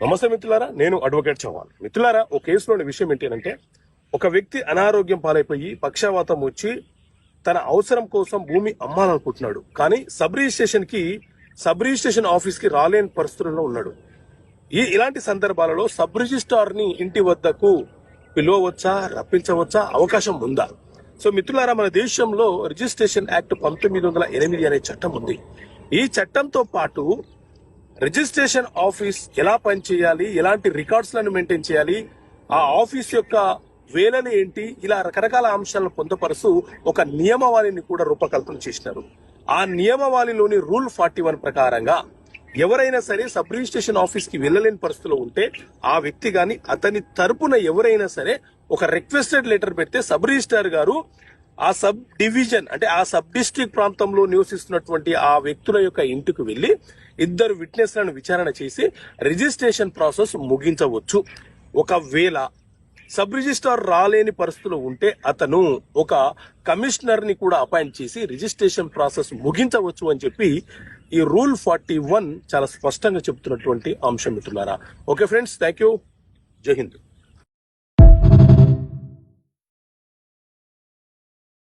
నమస్తే మిత్రులారా, నేను అడ్వకేట్ చౌహాన్. మిత్రులారా, ఒక కేసులోని విషయం ఏంటంటే, ఒక వ్యక్తి అనారోగ్యం పాలైపోయి పక్షవాతం వచ్చి తన అవసరం కోసం భూమి అమ్మాలనుకుంటున్నాడు. కానీ సబ్ రిజిస్ట్రేషన్ ఆఫీస్ కి రాలేని పరిస్థితుల్లో ఉన్నాడు. ఇలాంటి సందర్భాలలో సబ్ రిజిస్ట్రార్ ని ఇంటి వద్దకు పిలువవచ్చా, రప్పించవచ్చా, అవకాశం ఉందా? సో మిత్రులారా, మన దేశంలో రిజిస్ట్రేషన్ యాక్ట్ 1908 అనే చట్టం ఉంది. ఈ చట్టంతో పాటు రిజిస్ట్రేషన్ ఆఫీస్ ఎలా పనిచేయాలి, ఎలాంటి రికార్డ్స్ లను మెయింటైన్ చేయాలి, ఆ ఆఫీస్ యొక్క వేలని ఏంటి, ఇలా రకరకాల అంశాలను పొందుపరుస్తూ ఒక నియమావళిని కూడా రూపకల్పన చేసినారు. ఆ నియమావళిలోని రూల్ 41 ప్రకారంగా ఎవరైనా సరే సబ్ రిజిస్ట్రేషన్ ఆఫీస్ కి వెళ్ళలేని పరిస్థితిలో ఉంటే ఆ వ్యక్తి గాని అతని తరపున ఎవరైనా సరే ఒక రిక్వెస్టెడ్ లెటర్ పెడితే సబ్ రిజిస్ట్రార్ గారు ఆ సబ్ డివిజన్ అంటే ఆ సబ్ డిస్ట్రిక్ట్ ప్రాంతంలో నివసిస్తున్నటువంటి ఆ వ్యక్తుల యొక్క ఇంటికి వెళ్లి 2 విట్నెస్లను విచారణ చేసి రిజిస్ట్రేషన్ ప్రాసెస్ ముగించవచ్చు. ఒకవేళ సబ్ రిజిస్ట్రార్ రాలేని పరిస్థితులు ఉంటే అతను ఒక కమిషనర్ ని కూడా అపాయింట్ చేసి రిజిస్ట్రేషన్ ప్రాసెస్ ముగించవచ్చు అని చెప్పి ఈ రూల్ 41 చాలా స్పష్టంగా చెప్తున్నటువంటి అంశం మిత్రులారా. Okay friends, thank you. జై హింద్.